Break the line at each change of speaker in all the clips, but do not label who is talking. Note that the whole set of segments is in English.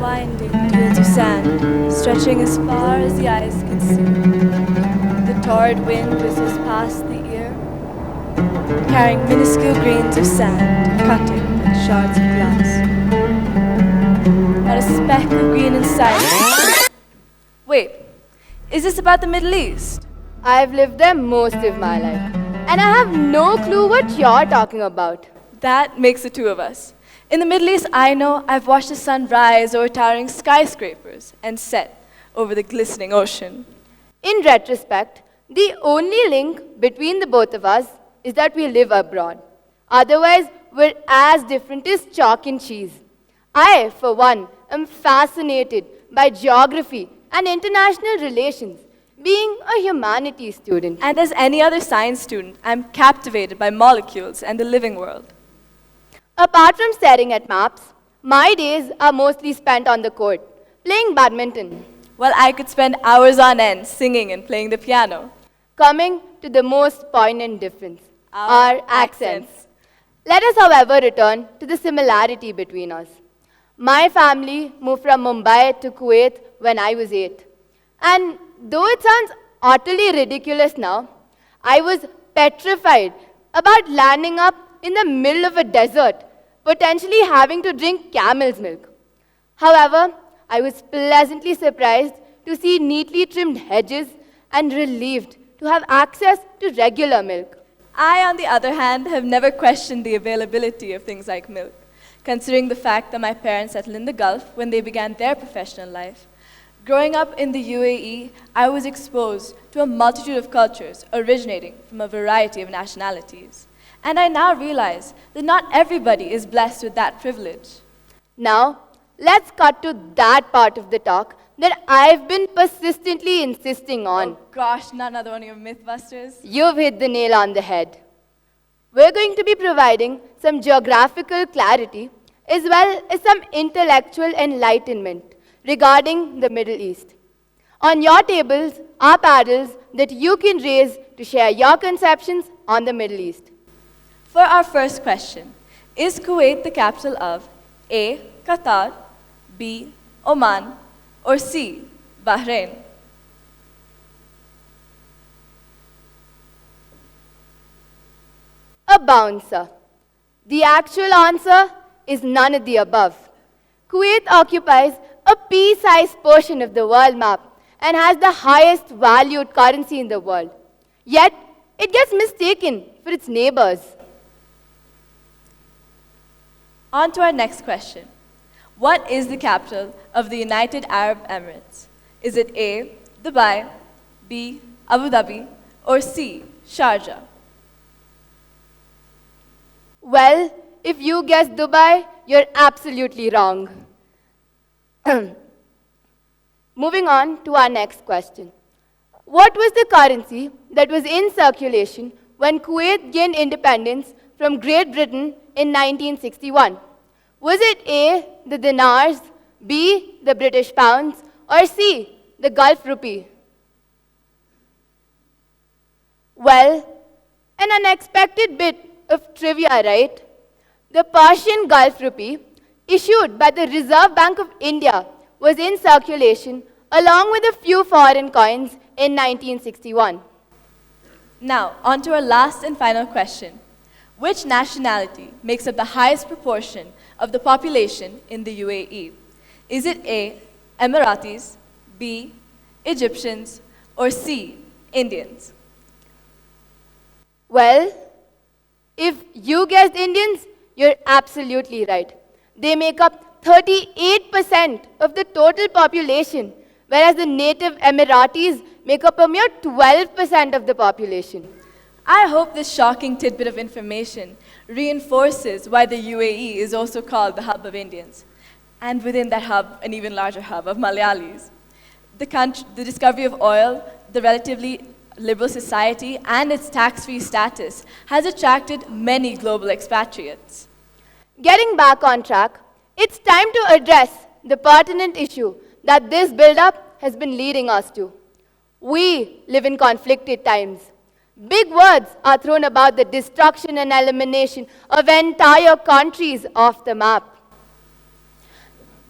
Winding dunes of sand, stretching as far as the eyes can see. The torrid wind whistles past the ear, carrying minuscule grains of sand, cutting like shards of glass. Not a speck of green in sight. Wait, is this about the Middle East?
I've lived there most of my life, and I have no clue what you're talking about.
That makes the two of us. In the Middle East, I know I've watched the sun rise over towering skyscrapers and set over the glistening ocean.
In retrospect, the only link between the both of us is that we live abroad. Otherwise, we're as different as chalk and cheese. I, for one, am fascinated by geography and international relations, being a humanities student.
And as any other science student, I'm captivated by molecules and the living world.
Apart from staring at maps, my days are mostly spent on the court, playing badminton.
Well, I could spend hours on end singing and playing the piano.
Coming to the most poignant difference,
Our
our accents. Let us, however, return to the similarity between us. My family moved from Mumbai to Kuwait when I was 8. And though it sounds utterly ridiculous now, I was petrified about landing up in the middle of a desert, potentially having to drink camel's milk. However, I was pleasantly surprised to see neatly trimmed hedges and relieved to have access to regular milk.
I, on the other hand, have never questioned the availability of things like milk, considering the fact that my parents settled in the Gulf when they began their professional life. Growing up in the UAE, I was exposed to a multitude of cultures originating from a variety of nationalities. And I now realize that not everybody is blessed with that privilege.
Now, let's cut to that part of the talk that I've been persistently insisting on.
Oh gosh, not another one of your Mythbusters.
You've hit the nail on the head. We're going to be providing some geographical clarity as well as some intellectual enlightenment regarding the Middle East. On your tables are paddles that you can raise to share your conceptions on the Middle East.
For our first question, is Kuwait the capital of A. Qatar, B. Oman, or C. Bahrain?
A bouncer. The actual answer is none of the above. Kuwait occupies a pea-sized portion of the world map and has the highest valued currency in the world. Yet, it gets mistaken for its neighbors.
On to our next question. What is the capital of the United Arab Emirates? Is it A. Dubai, B. Abu Dhabi, or C. Sharjah?
Well, if you guessed Dubai, you're absolutely wrong. Moving on to our next question. What was the currency that was in circulation when Kuwait gained independence from Great Britain in 1961? Was it A, the dinars, B, the British pounds, or C, the Gulf rupee? Well, an unexpected bit of trivia, right? The Persian Gulf rupee, issued by the Reserve Bank of India, was in circulation along with a few foreign coins in 1961.
Now, on to our last and final question. Which nationality makes up the highest proportion of the population in the UAE? Is it A, Emiratis, B, Egyptians, or C, Indians?
Well, if you guessed Indians, you're absolutely right. They make up 38% of the total population, whereas the native Emiratis make up a mere 12% of the population.
I hope this shocking tidbit of information reinforces why the UAE is also called the hub of Indians, and within that hub, an even larger hub of Malayalis. The discovery of oil, the relatively liberal society, and its tax-free status has attracted many global expatriates.
Getting back on track, it's time to address the pertinent issue that this build-up has been leading us to. We live in conflicted times. Big words are thrown about the destruction and elimination of entire countries off the map.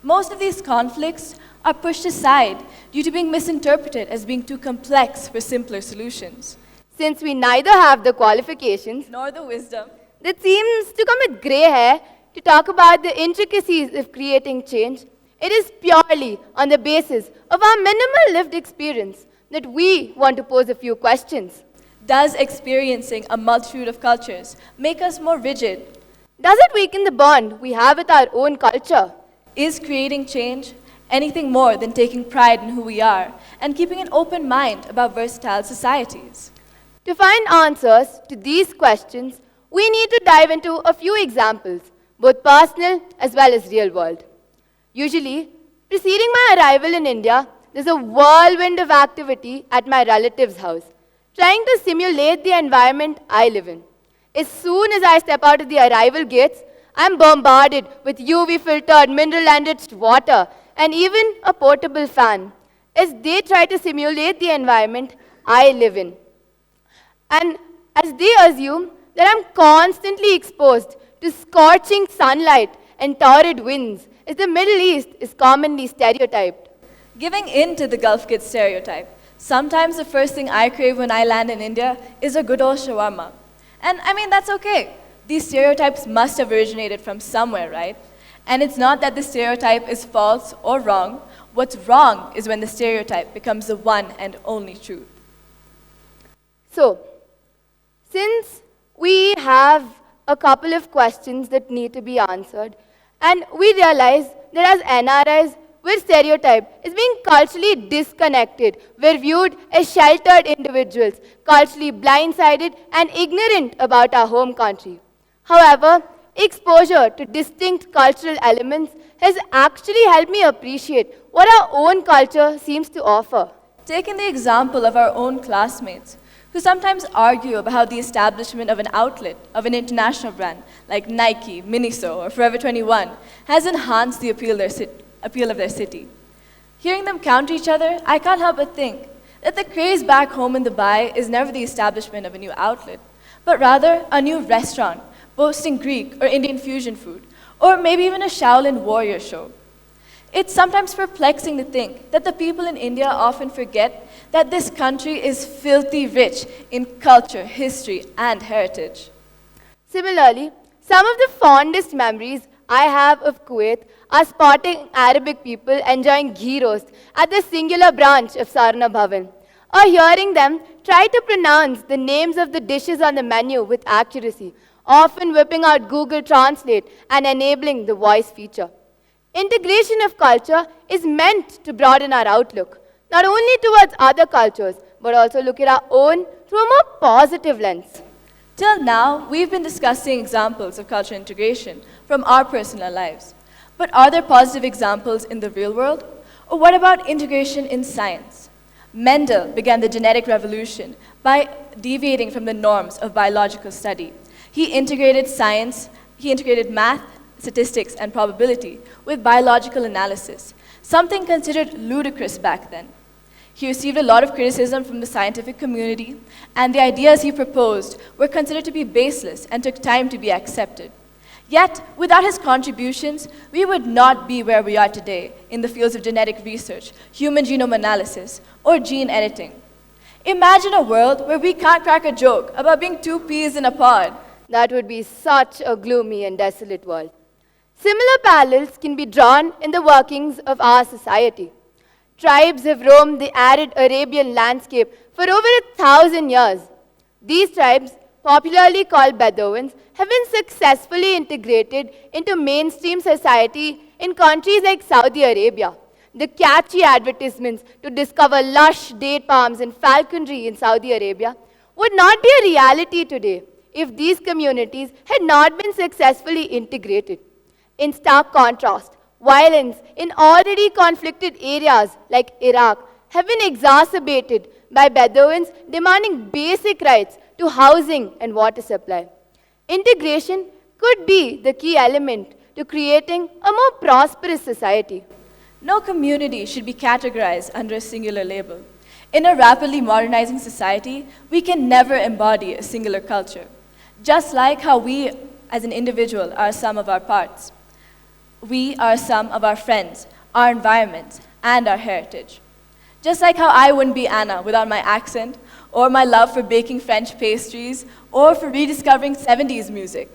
Most of these conflicts are pushed aside due to being misinterpreted as being too complex for simpler solutions.
Since we neither have the qualifications
Nor the wisdom.
that seems to come with grey hair to talk about the intricacies of creating change, it is purely on the basis of our minimal lived experience that we want to pose a few questions.
Does experiencing a multitude of cultures make us more rigid?
Does it weaken the bond we have with our own culture?
Is creating change anything more than taking pride in who we are and keeping an open mind about versatile societies?
To find answers to these questions, we need to dive into a few examples, both personal as well as real world. Usually, preceding my arrival in India, there's a whirlwind of activity at my relative's house, trying to simulate the environment I live in. As soon as I step out of the arrival gates, I'm bombarded with UV-filtered, mineral-enriched water and even a portable fan, as they try to simulate the environment I live in. And as they assume that I'm constantly exposed to scorching sunlight and torrid winds, as the Middle East is commonly stereotyped.
Giving in to the Gulf kid stereotype, sometimes the first thing I crave when I land in India is a good old shawarma. And I mean, that's okay. These stereotypes must have originated from somewhere, right? And it's not that the stereotype is false or wrong. What's wrong is when the stereotype becomes the one and only truth.
So, since we have a couple of questions that need to be answered, and we realize that as NRIs, we're stereotyped as being culturally disconnected. We're viewed as sheltered individuals, culturally blindsided and ignorant about our home country. However, exposure to distinct cultural elements has actually helped me appreciate what our own culture seems to offer.
Taking the example of our own classmates, who sometimes argue about how the establishment of an outlet, of an international brand, like Nike, Miniso, or Forever 21, has enhanced the appeal of their city. Hearing them counter each other, I can't help but think that the craze back home in Dubai is never the establishment of a new outlet, but rather a new restaurant boasting Greek or Indian fusion food, or maybe even a Shaolin warrior show. It's sometimes perplexing to think that the people in India often forget that this country is filthy rich in culture, history, and heritage.
Similarly, some of the fondest memories I have of Kuwait are spotting Arabic people enjoying ghee roast at the singular branch of Sarna Bhavan, or hearing them try to pronounce the names of the dishes on the menu with accuracy, often whipping out Google Translate and enabling the voice feature. Integration of culture is meant to broaden our outlook, not only towards other cultures, but also look at our own through a more positive lens.
Till now, we've been discussing examples of cultural integration from our personal lives. But are there positive examples in the real world? Or what about integration in science? Mendel began the genetic revolution by deviating from the norms of biological study. He integrated math, statistics, and probability with biological analysis, something considered ludicrous back then. He received a lot of criticism from the scientific community, and the ideas he proposed were considered to be baseless and took time to be accepted. Yet, without his contributions, we would not be where we are today in the fields of genetic research, human genome analysis, or gene editing. Imagine a world where we can't crack a joke about being two peas in a pod.
That would be such a gloomy and desolate world. Similar parallels can be drawn in the workings of our society. Tribes have roamed the arid Arabian landscape for over 1,000 years. These tribes, popularly called Bedouins, have been successfully integrated into mainstream society in countries like Saudi Arabia. The catchy advertisements to discover lush date palms and falconry in Saudi Arabia would not be a reality today if these communities had not been successfully integrated. In stark contrast, violence in already conflicted areas like Iraq have been exacerbated by Bedouins demanding basic rights to housing and water supply. Integration could be the key element to creating a more prosperous society.
No community should be categorized under a singular label. In a rapidly modernizing society, we can never embody a singular culture. Just like how we, as an individual, are sum of our parts. We are sum of our friends, our environment, and our heritage. Just like how I wouldn't be Anna without my accent, or my love for baking French pastries, or for rediscovering 70s music.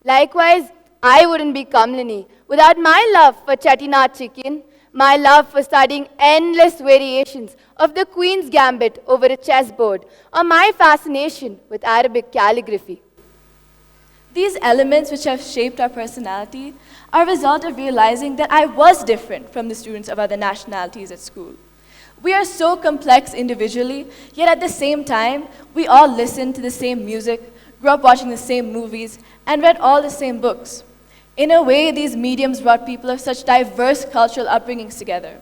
Likewise, I wouldn't be Kamalini without my love for chettinad chicken, my love for studying endless variations of the Queen's Gambit over a chessboard, or my fascination with Arabic calligraphy.
These elements which have shaped our personality are a result of realizing that I was different from the students of other nationalities at school. We are so complex individually, yet at the same time, we all listen to the same music, grew up watching the same movies, and read all the same books. In a way, these mediums brought people of such diverse cultural upbringings together,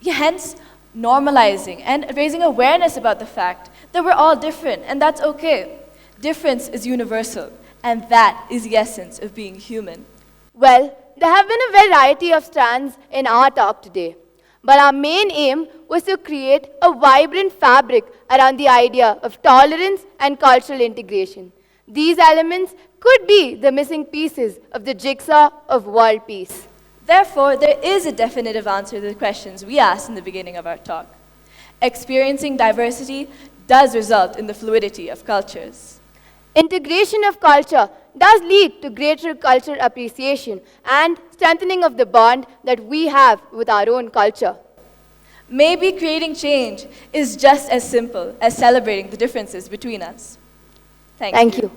hence normalizing and raising awareness about the fact that we're all different, and that's okay. Difference is universal, and that is the essence of being human.
Well, there have been a variety of strands in our talk today, but our main aim was to create a vibrant fabric around the idea of tolerance and cultural integration. These elements could be the missing pieces of the jigsaw of world peace.
Therefore, there is a definitive answer to the questions we asked in the beginning of our talk. Experiencing diversity does result in the fluidity of cultures.
Integration of culture does lead to greater cultural appreciation and strengthening of the bond that we have with our own culture.
Maybe creating change is just as simple as celebrating the differences between us. Thank you.